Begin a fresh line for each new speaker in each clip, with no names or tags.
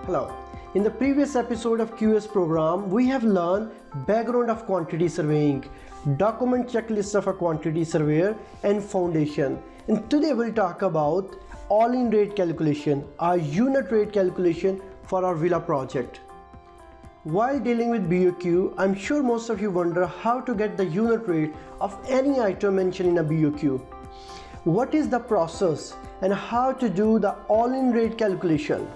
Hello. In the previous episode of QS program, we have learned background of quantity surveying, document checklist of a quantity surveyor, and foundation. And today we'll talk about all-in rate calculation, our unit rate calculation for our villa project. While dealing with BOQ, I'm sure most of you wonder how to get the unit rate of any item mentioned in a BOQ. What is the process and how to do the all-in rate calculation?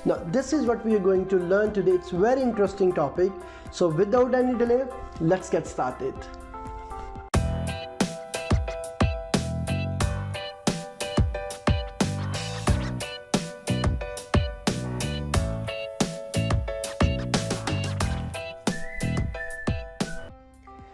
Now this is what we are going to learn today. It's a very interesting topic. So without any delay, let's get started.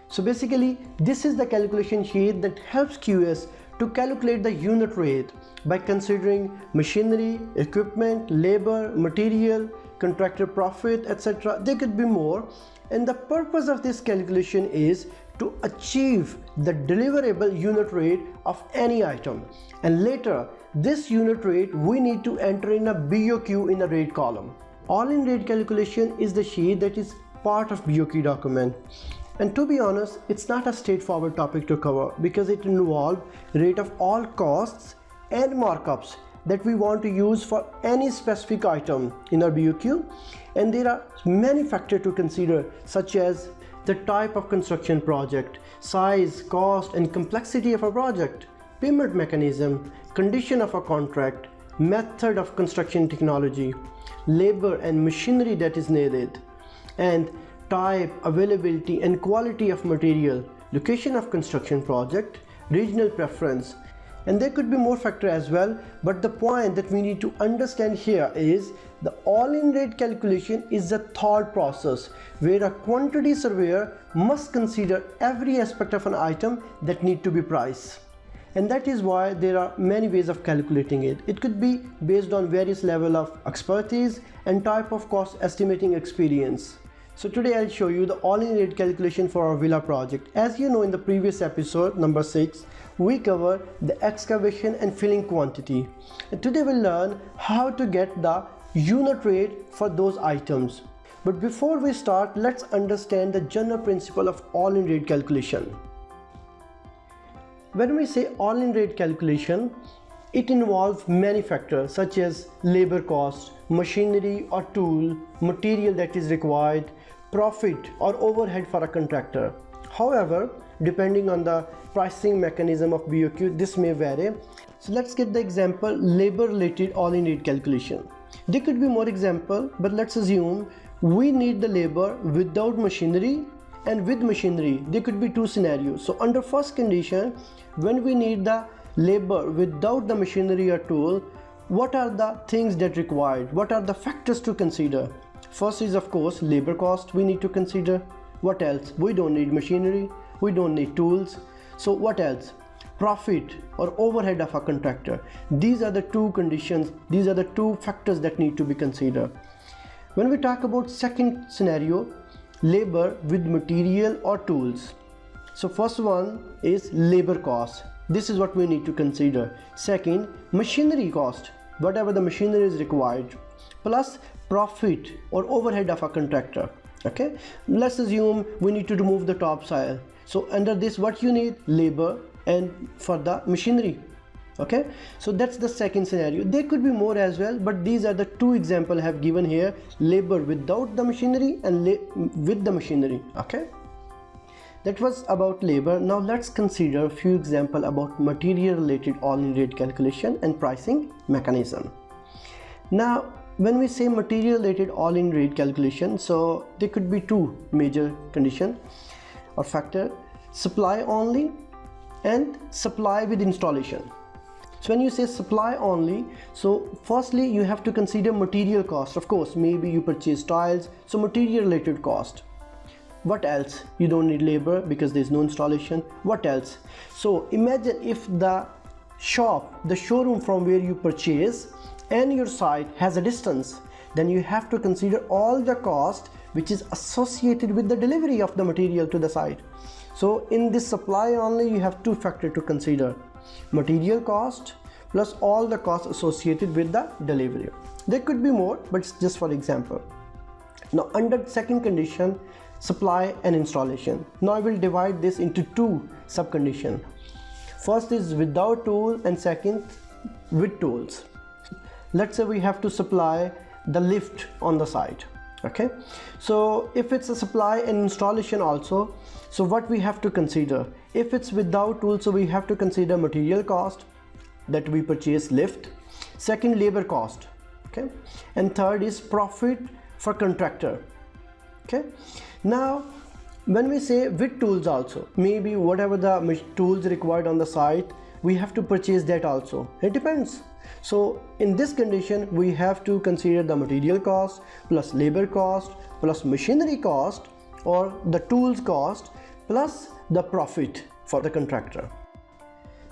So basically, this is the calculation sheet that helps QS to calculate the unit rate by considering machinery, equipment, labor, material, contractor profit, etc. There could be more, and the purpose of this calculation is to achieve the deliverable unit rate of any item, and later this unit rate we need to enter in a BOQ in a rate column. All-in rate calculation is the sheet that is part of BOQ document. And to be honest, it's not a straightforward topic to cover because it involves rate of all costs and markups that we want to use for any specific item in our BOQ. And there are many factors to consider, such as the type of construction project, size, cost and complexity of a project, payment mechanism, condition of a contract, method of construction technology, labor and machinery that is needed, and type, availability and quality of material, location of construction project, regional preference, and there could be more factors as well. But the point that we need to understand here is the all-in rate calculation is the thought process where a quantity surveyor must consider every aspect of an item that need to be priced. And that is why there are many ways of calculating it. It could be based on various level of expertise and type of cost estimating experience. So today I'll show you the all-in rate calculation for our villa project. As you know, in the previous episode, number 6, we covered the excavation and filling quantity. And today we'll learn how to get the unit rate for those items. But before we start, let's understand the general principle of all-in rate calculation. When we say all-in rate calculation, it involves many factors such as labor cost, machinery or tool, material that is required, profit or overhead for a contractor. However, depending on the pricing mechanism of BOQ, this may vary. So let's get the example labor related all-in rate calculation. There could be more example, but let's assume we need the labor without machinery and with machinery. There could be two scenarios. So under first condition, when we need the labor without the machinery or tool, what are the things that required? What are the factors to consider? First is of course labor cost we need to consider. What else? We don't need machinery, we don't need tools. So what else? Profit or overhead of a contractor. These are the two conditions, these are the two factors that need to be considered. When we talk about second scenario, labor with material or tools. So first one is labor cost. This is what we need to consider. Second, machinery cost, whatever the machinery is required, plus profit or overhead of a contractor. Okay, let's assume we need to remove the topsoil. So under this, what you need? Labor and for the machinery. Okay, so that's the second scenario. There could be more as well, but these are the two examples I have given here: labor without the machinery and with the machinery. Okay, that was about labor. Now let's consider a few examples about material related all-in rate calculation and pricing mechanism. Now when we say material related all-in rate calculation, so there could be two major conditions or factor: supply only and supply with installation. So when you say supply only, so firstly you have to consider material cost. Of course, maybe you purchase tiles, so material related cost. What else? You don't need labor because there's no installation. What else? So imagine if the shop, the showroom from where you purchase and your site has a distance, then you have to consider all the cost which is associated with the delivery of the material to the site. So in this supply only, you have two factors to consider: material cost plus all the costs associated with the delivery. There could be more, but it's just for example. Now under second condition, supply and installation. Now I will divide this into two sub conditions. First is without tool and second with tools. Let's say we have to supply the lift on the site. Okay, so if it's a supply and installation also, so what we have to consider, if it's without tools, so we have to consider material cost that we purchase lift, second labor cost, okay, and third is profit for contractor. Okay, now when we say with tools also, maybe whatever the tools required on the site, we have to purchase that also. It depends. So in this condition, we have to consider the material cost plus labor cost plus machinery cost or the tools cost plus the profit for the contractor.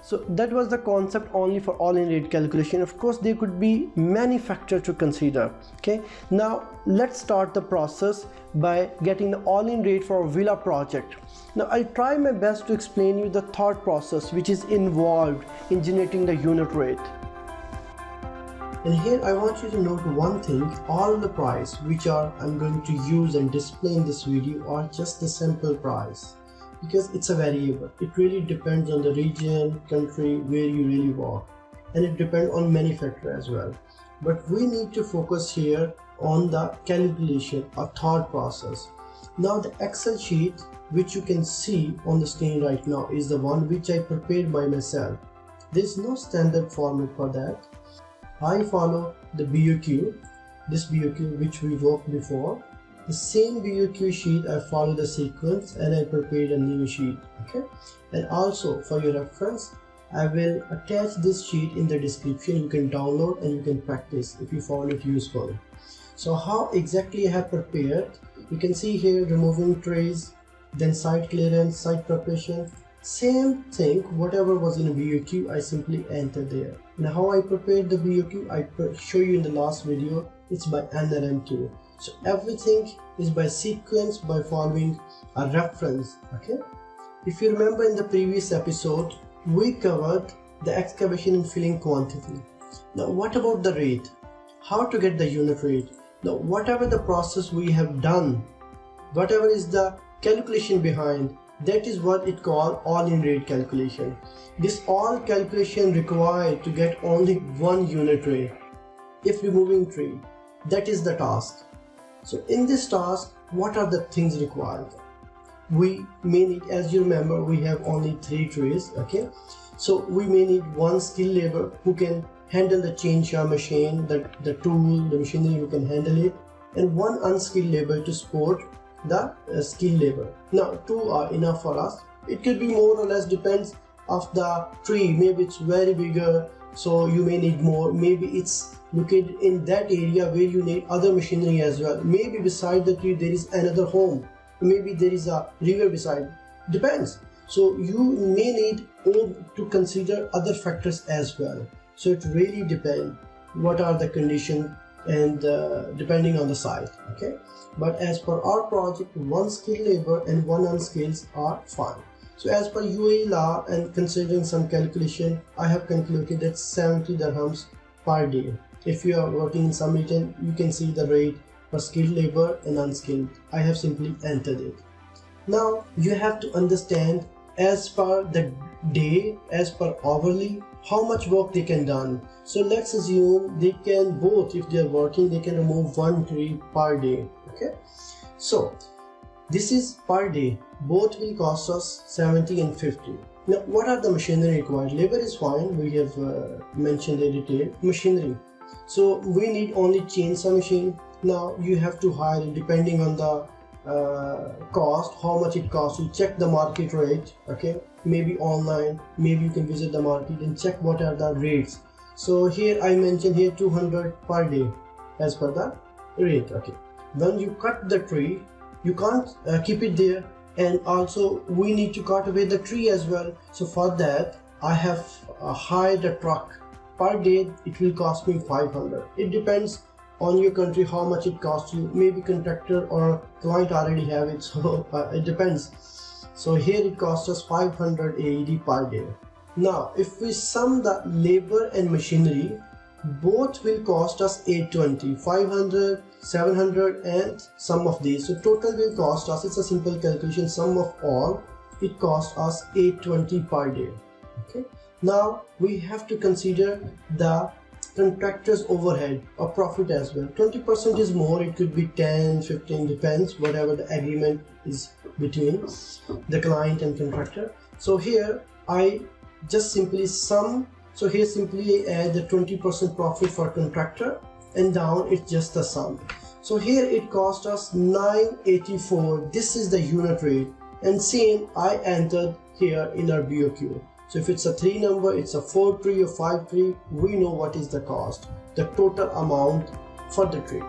So that was the concept only for all-in rate calculation. Of course, there could be many factors to consider. Okay, now let's start the process by getting the all-in rate for a villa project. Now I'll try my best to explain you the thought process which is involved in generating the unit rate. And here I want you to note one thing, all the price which I'm going to use and display in this video are just the sample price, because it's a variable. It really depends on the region, country where you really work, and it depends on many factors as well. But we need to focus here on the calculation or thought process. Now the Excel sheet which you can see on the screen right now is the one which I prepared by myself. There is no standard format for that. I follow the BOQ, this BOQ which we worked before. The same BOQ sheet, I follow the sequence and I prepared a new sheet. Okay, and also for your reference, I will attach this sheet in the description. You can download and you can practice if you found it useful. So how exactly I have prepared, you can see here removing trees, then site clearance, site preparation, same thing, whatever was in a BOQ, I simply enter there. Now how I prepared the BOQ, I show you in the last video. It's by NRM2. So everything is by sequence, by following a reference. Okay, if you remember in the previous episode, we covered the excavation and filling quantity. Now what about the rate? How to get the unit rate? Now whatever the process we have done, whatever is the calculation behind, that is what it called all-in rate calculation. This all calculation required to get only one unit rate. If removing tree, that is the task. So in this task, what are the things required? We may need, as you remember, we have only 3 trees. Okay, so we may need one skilled labor who can handle the chainsaw machine, the tool, the machinery who can handle it, and one unskilled labor to support the skilled labor. Now 2 are enough for us. It could be more or less, depends of the tree. Maybe it's very bigger, so you may need more. Maybe it's located in that area where you need other machinery as well. Maybe beside the tree there is another home, maybe there is a river beside, depends. So you may need to consider other factors as well. So it really depends what are the conditions and depending on the site. Okay, but as per our project, one skilled labor and one unskilled are fine. So as per UAE law and considering some calculation, I have calculated that 70 dirhams per day. If you are working in some region, you can see the rate for skilled labor and unskilled. I have simply entered it. Now you have to understand as per the day, as per hourly, how much work they can done. So let's assume they can both, if they are working, they can remove 1 tree per day. Okay, so this is per day. Both will cost us 70 and 50. Now what are the machinery required? Labor is fine, we have mentioned the detail. Machinery, so we need only chainsaw machine. Now you have to hire it depending on the cost, how much it costs. You check the market rate. Okay, maybe online, maybe you can visit the market and check what are the rates. So here I mentioned here 200 per day as per the rate. Okay, when you cut the tree, you can't keep it there, and also we need to cut away the tree as well. So for that I have hired a truck. Per day it will cost me 500. It depends on your country how much it costs you. Maybe contractor or client already have it, so it depends. So here it costs us 500 AED per day. Now if we sum the labor and machinery, both will cost us 820, 500, 700 and sum of these. So total will cost us, it's a simple calculation, sum of all, it costs us 820 per day. Okay. Now we have to consider the contractor's overhead or profit as well. 20% is more, it could be 10, 15, depends, whatever the agreement is between the client and contractor. So here I just simply sum. So here simply add the 20% profit for contractor and down it's just the sum. So here it cost us 984. This is the unit rate, and same I entered here in our BOQ. So if it's a 3 number, it's a 4-3 or 5-3, we know what is the cost, the total amount for the tree.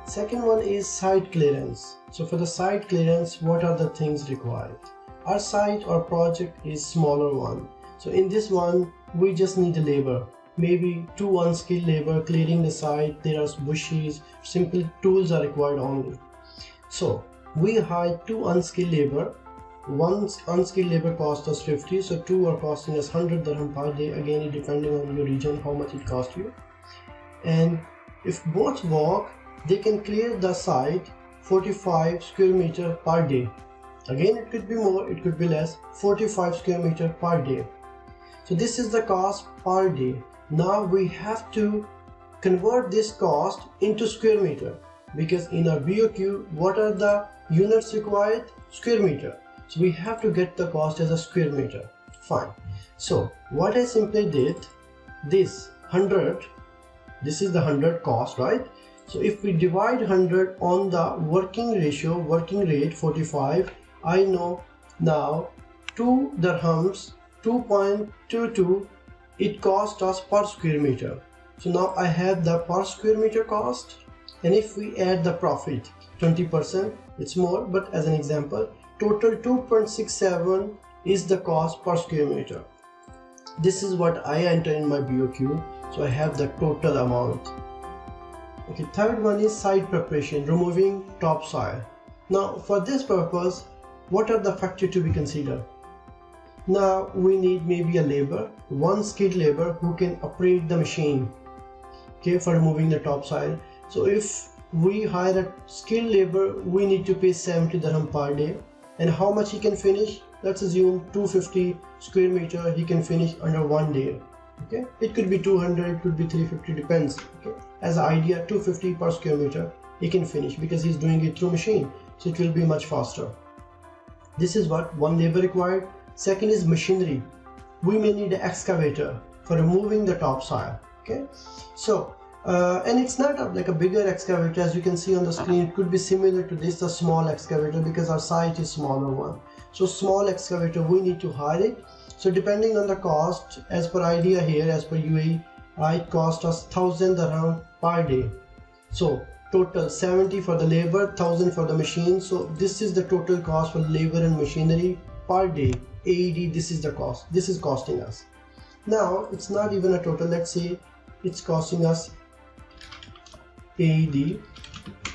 Second one is site clearance. So for the site clearance, what are the things required? Our site or project is smaller one. So in this one, we just need a labor, maybe 2 unskilled labor clearing the site. There are bushes, simple tools are required only. So we hire 2 unskilled labor. 1 unskilled labor cost us 50, so 2 are costing us 100 dirham per day. Again, depending on your region, how much it costs you. And if both work, they can clear the site 45 square meter per day. Again, it could be more, it could be less, 45 square meter per day. So this is the cost per day. Now we have to convert this cost into square meter, because in our BOQ, what are the units required? Square meter. So we have to get the cost as a square meter. Fine. So what I simply did, this 100, this is the 100 cost, right? So if we divide 100 on the working ratio, working rate 45, I know now 2 dirhams, 2.22, it cost us per square meter. So now I have the per square meter cost, and if we add the profit 20%, it's more, but as an example, total 2.67 is the cost per square meter. This is what I enter in my BOQ, so I have the total amount. Okay, third one is site preparation, removing topsoil. Now for this purpose, what are the factors to be considered? Now we need maybe a labor, 1 skilled labor who can operate the machine, okay, for removing the topsoil. So if we hire a skilled labor, we need to pay 70 dirham per day. And how much he can finish? Let's assume 250 square meter he can finish under 1 day. Okay, it could be 200, it could be 350, depends. Okay, as an idea, 250 per square meter he can finish because he's doing it through machine, so it will be much faster. This is what 1 labor required. Second is machinery. We may need an excavator for removing the topsoil. Okay, so and it's not like a bigger excavator, as you can see on the screen. It could be similar to this, a small excavator, because our site is smaller one. So small excavator, we need to hire it. So depending on the cost, as per idea here, as per UAE, it cost us 1000 dirham per day. So total 70 for the labor, 1000 for the machine. So this is the total cost for labor and machinery per day. AED, this is the cost, this is costing us. Now it's not even a total, let's say it's costing us AED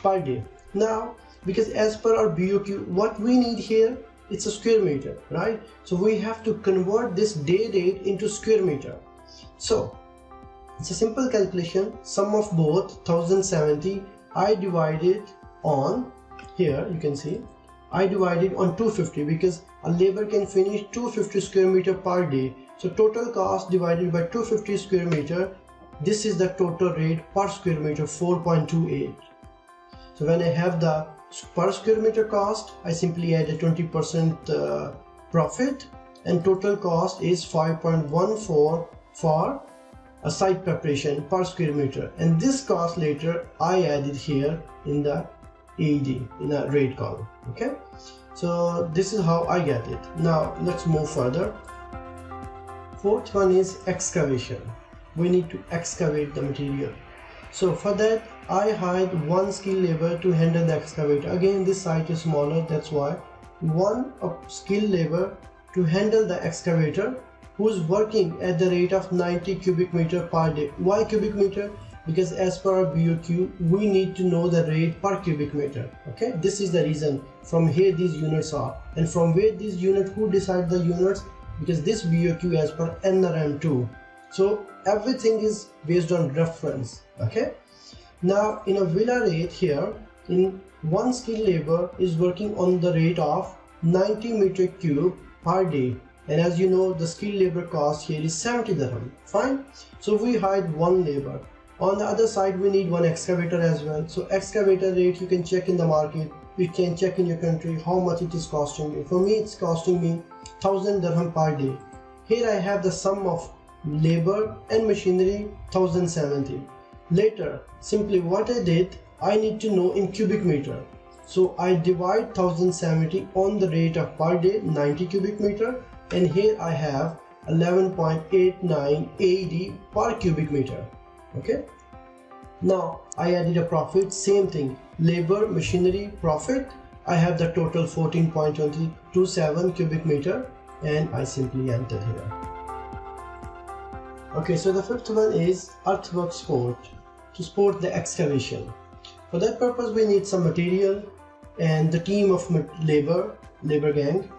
per day. Now because as per our BOQ, what we need here, it's a square meter, right? So we have to convert this day rate into square meter. So it's a simple calculation, sum of both 1070, I divided on, here you can see, I divided on 250, because a labor can finish 250 square meter per day. So total cost divided by 250 square meter, this is the total rate per square meter, 4.28. So when I have the per square meter cost, I simply add a 20% profit, and total cost is 5.14 for a site preparation per square meter, and this cost later I added here in the AED in a rate column. Okay, so this is how I get it. Now let's move further. Fourth one is excavation. We need to excavate the material. So for that I hired 1 skilled labor to handle the excavator. Again, this site is smaller, that's why 1 skilled labor to handle the excavator, who's working at the rate of 90 cubic meter per day. Why cubic meter? Because as per our BOQ, we need to know the rate per cubic meter. Okay, this is the reason. From here these units are, and from where these units, who decide the units? because this BOQ as per NRM2. So everything is based on reference. Okay, now in a villa rate here, in one skilled labor is working on the rate of 90 meter cube per day, and as you know the skilled labor cost here is 70 dirham. Fine, so we hired one labor. On the other side we need one excavator as well. So excavator rate you can check in the market, you can check in your country how much it is costing you. For me it's costing me 1000 dirham per day. Here I have the sum of labor and machinery 1070. Later simply what I did, I need to know in cubic meter. So I divide 1070 on the rate of per day 90 cubic meter, and here I have 11.89 AED per cubic meter. Okay, now I added a profit, same thing, labor, machinery, profit. I have the total 14.227 cubic meter, and I simply enter here. Okay, so the fifth one is earthwork support, to support the excavation. For that purpose we need some material and the team of labor gang.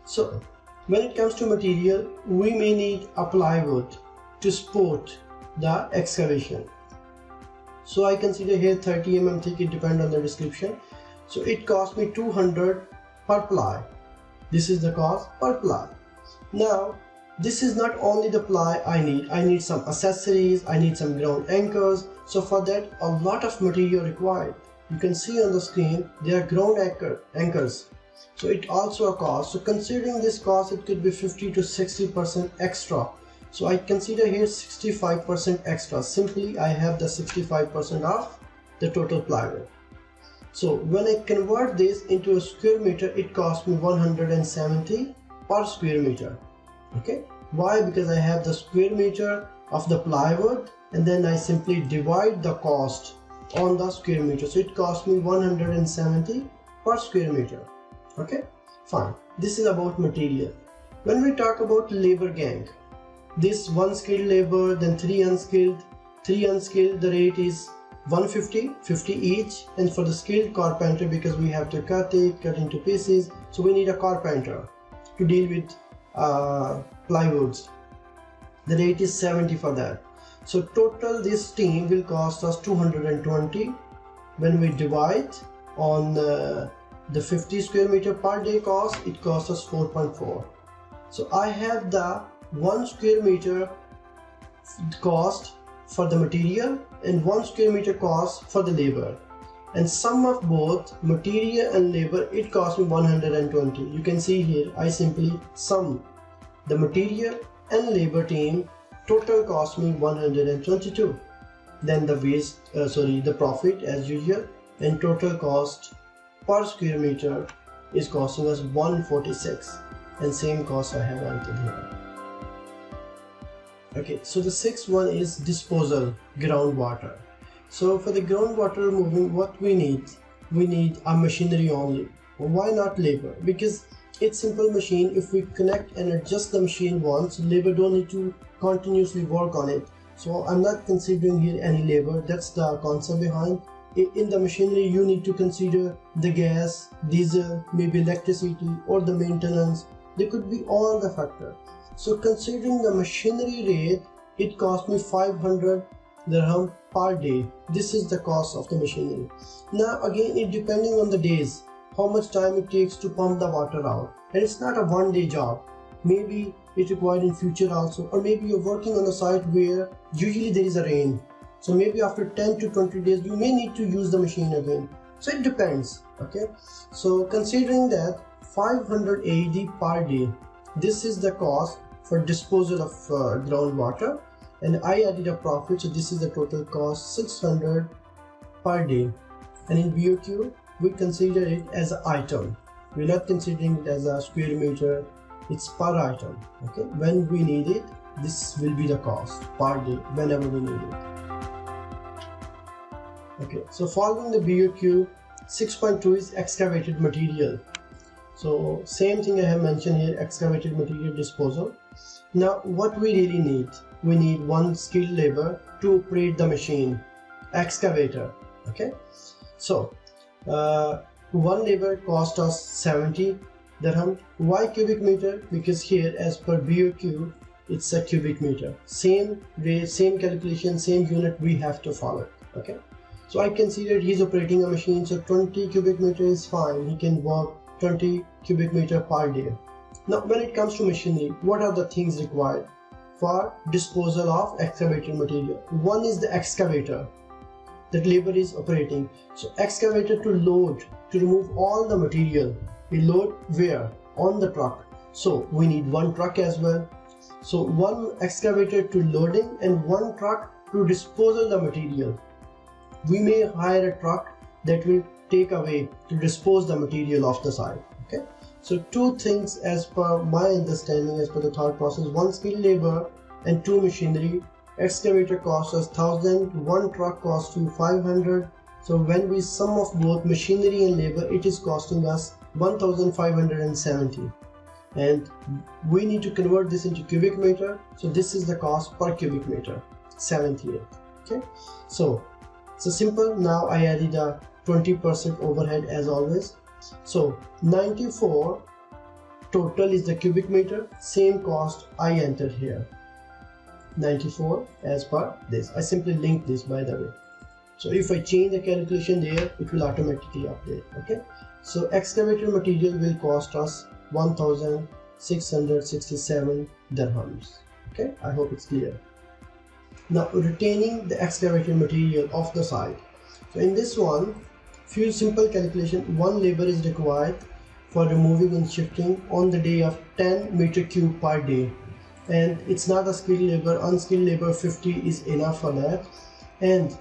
So when it comes to material, we may need a plywood to support the excavation. So I consider here 30 mm thick, it depends on the description. So it cost me 200 per ply. This is the cost per ply. Now this is not only the ply I need some accessories, I need some ground anchors. So for that a lot of material required. You can see on the screen there are ground anchors. So it also a cost. So considering this cost, it could be 50 to 60% extra. So I consider here 65% extra. Simply I have the 65% of the total plywood. So when I convert this into a square meter, it costs me 170 per square meter. Okay, why? Because I have the square meter of the plywood, and then I simply divide the cost on the square meter. So it costs me 170 per square meter. Okay, fine. This is about material. When we talk about labor gang, this one skilled labor, then three unskilled, the rate is 150, 50 each. And for the skilled carpenter, because we have to cut into pieces, so we need a carpenter to deal with plywoods. The rate is 70 for that. So total this team will cost us 220. When we divide on the 50 square meter per day cost, it costs us 4.4. So I have the 1 square meter cost for the material and 1 square meter cost for the labor, and sum of both material and labor, it cost me 120. You can see here I simply sum the material and labor team, total cost me 122. Then the waste the profit as usual, and total cost per square meter is costing us 146, and same cost I have entered here. Okay, so the sixth one is disposal, groundwater. So for the groundwater moving, what we need a machinery only. Why not labor? Because it's simple machine. If we connect and adjust the machine once, labor don't need to continuously work on it. So I'm not considering here any labor. That's the concept behind. In the machinery you need to consider the gas, diesel, maybe electricity or the maintenance. There could be all the factors. So considering the machinery rate, it cost me 500 dirham per day. This is the cost of the machinery. Now again, it depending on the days, how much time it takes to pump the water out. And it's not a one-day job. Maybe it required in future also, or maybe you're working on a site where usually there is a rain. So maybe after 10 to 20 days, you may need to use the machine again. So it depends. Okay. So considering that 500 AED per day, this is the cost for disposal of groundwater, and I added a profit. So this is the total cost 600 per day. And in BOQ, we consider it as an item. We're not considering it as a square meter. It's per item. Okay. When we need it, this will be the cost per day whenever we need it. Okay, so following the BOQ, 6.2 is excavated material. So same thing I have mentioned here, excavated material disposal. Now what we really need, we need one skilled labor to operate the machine, excavator. Okay, so one labor cost us 70 dirham. Why cubic meter? Because here as per BOQ it's a cubic meter. Same way, same calculation, same unit we have to follow. Okay, so I consider he's operating a machine, so 20 cubic meter is fine. He can work 20 cubic meter per day. Now when it comes to machinery, what are the things required for disposal of excavated material? One is the excavator that labor is operating. So excavator to load, to remove all the material. We load where? On the truck. So we need one truck as well. So one excavator to loading and one truck to disposal the material. We may hire a truck that will take away to dispose the material off the side. Okay, so two things as per my understanding, as per the thought process: one skilled labor and two machinery. Excavator costs us 1000, one truck costs you 500. So when we sum of both machinery and labor, it is costing us 1570, and we need to convert this into cubic meter. So this is the cost per cubic meter, 78. Okay, so simple. Now I added a 20% overhead as always. So 94 total is the cubic meter. Same cost I entered here, 94 as per this. I simply link this, by the way. So if I change the calculation there, it will automatically update. Okay, so excavator material will cost us 1667 dirhams. Okay, I hope it's clear. Now retaining the excavated material off the site. So in this one, few simple calculation. One labor is required for removing and shifting on the day of 10 meter cube per day, and it's not a skilled labor. Unskilled labor 50 is enough for that. And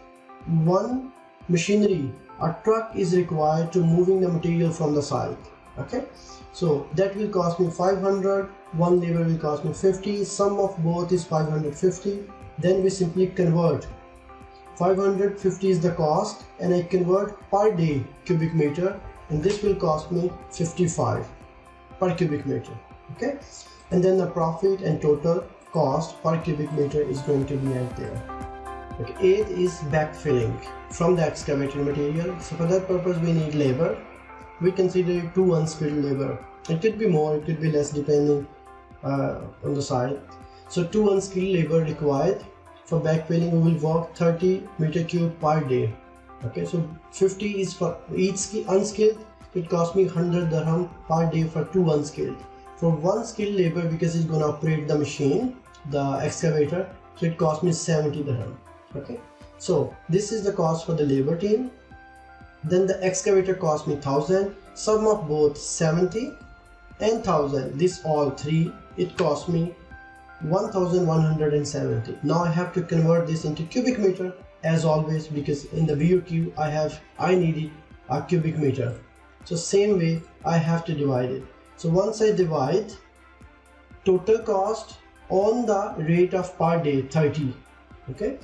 one machinery, a truck is required to moving the material from the site. Okay, so that will cost me 500. One labor will cost me 50. Sum of both is 550. Then we simply convert. 550 is the cost, and I convert per day cubic meter, and this will cost me 55 per cubic meter. Okay, and then the profit and total cost per cubic meter is going to be right there. Okay, 8 is backfilling from the excavated material. So for that purpose we need labor. We consider 2 unskilled labor. It could be more, it could be less, depending on the site. So 2 unskilled labor required. For backfilling we will work 30 meter cube per day. Okay, so 50 is for each unskilled. It cost me 100 dirham per day for 2 unskilled. For 1 skilled labor, because it's going to operate the machine, the excavator, so it cost me 70 dirham. Okay, so this is the cost for the labor team. Then the excavator cost me 1000. Sum of both 70 and 1000, this all three, it cost me 1170. Now I have to convert this into cubic meter as always, because in the BOQ I needed a cubic meter. So same way I have to divide it. So once I divide total cost on the rate of per day 30. Okay,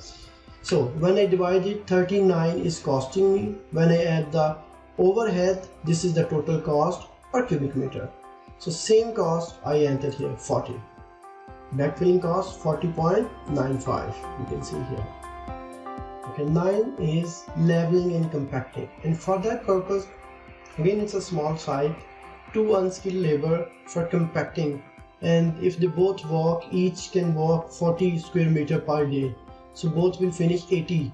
so when I divide it, 39 is costing me. When I add the overhead, this is the total cost per cubic meter. So same cost I entered here, 40. Backfilling cost 40.95, you can see here. Okay, 9 is leveling and compacting, and for that purpose, again it's a small site, 2 unskilled labor for compacting, and if they both work, each can work 40 square meter per day. So both will finish 80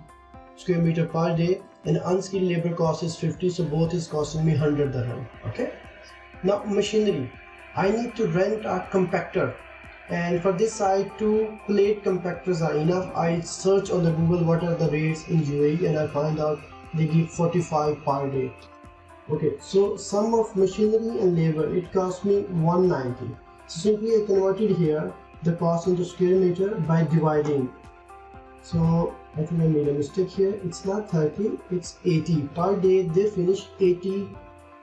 square meter per day, and unskilled labor cost is 50, so both is costing me 100 dirham. Okay, now machinery, I need to rent a compactor, and for this site 2 plate compactors are enough. I search on the Google what are the rates in UAE, and I find out they give 45 per day. Okay, so sum of machinery and labor, it cost me 190. So simply I converted here the cost into square meter by dividing. So I think I made a mistake here. It's not 30, it's 80 per day. They finish 80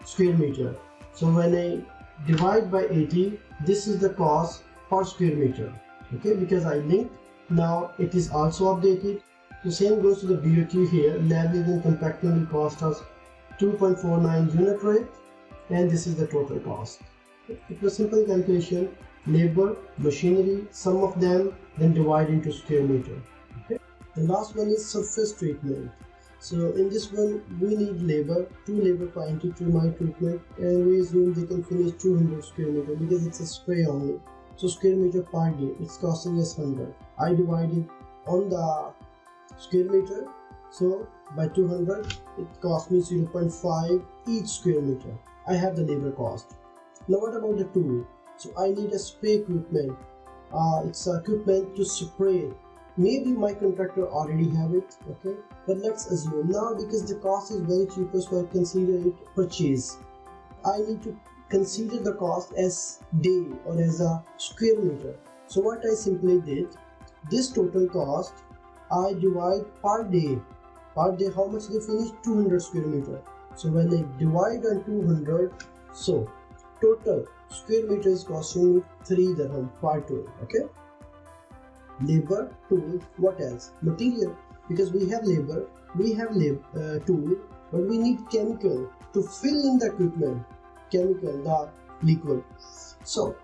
square meter. So when I divide by 80, this is the cost per square meter. Okay, because I linked, now it is also updated. The same goes to the BOQ here. Leveling and compacting will cost us 2.49 unit rate, and this is the total cost. It was simple calculation, labor, machinery, sum of them, then divide into square meter. Okay. The last one is surface treatment. So in this one we need labor, 2 labor for anti-termite treatment, and we assume they can finish 200 square meter because it's a spray only. So square meter per day, it's costing us 100. I divided on the square meter, so by 200 it cost me 0.5 each square meter. I have the labor cost. Now what about the tool? So I need a spray equipment. It's equipment to spray. Maybe my contractor already have it, okay, but let's assume now, because the cost is very cheaper, so I consider it purchase. I need to consider the cost as day or as a square meter. So what I simply did, this total cost I divide per day. Per day how much they finish? 200 square meter. So when I divide on 200, so total square meter is costing me 3 dirham per tool, okay. Labor, tool, what else? Material, because we have labor, we have tool, but we need chemical to fill in the equipment, chemical, the liquid. So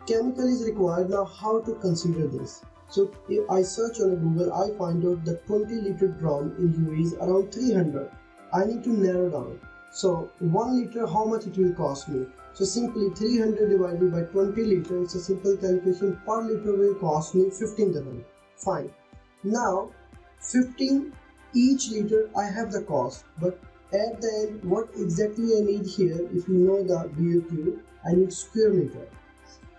chemical is required. Now how to consider this? So if I search on Google, I find out that 20 liter drum in UAE is around 300. I need to narrow down. So 1 liter, how much it will cost me? So simply 300 divided by 20 liters, it's a simple calculation. Per liter will cost me 15 dirham. Fine. Now 15 each liter, I have the cost, but at the end what exactly I need here, if you know the BOQ, I need square meter.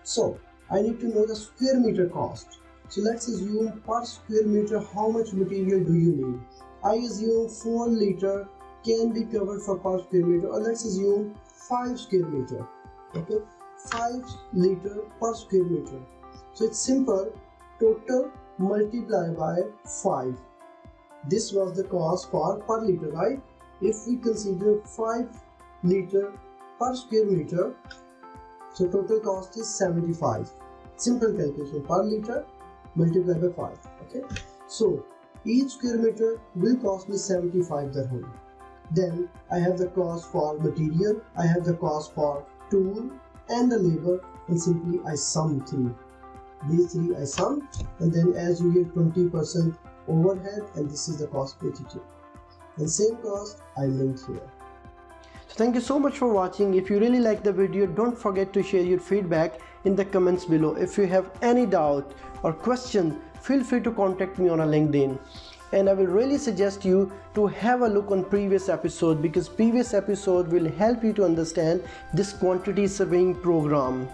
So I need to know the square meter cost. So let's assume per square meter how much material do you need. I assume 4 liter can be covered for per square meter, or let's assume 5 square meter, okay, 5 liter per square meter. So it's simple, total multiply by 5. This was the cost for per liter, right? If we consider 5 liter per square meter, so total cost is 75. Simple calculation, per liter multiply by 5, okay. So each square meter will cost me 75 dirham. Then I have the cost for material, I have the cost for tool and the labor, and simply I sum 3. These 3 I sum, and then as you get 20% overhead, and this is the cost 82. And same cost I linked here. So thank you so much for watching. If you really like the video, don't forget to share your feedback in the comments below. If you have any doubt or question, feel free to contact me on a LinkedIn. And I will really suggest you to have a look on previous episode, because previous episode will help you to understand this quantity surveying program.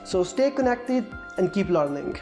So stay connected and keep learning.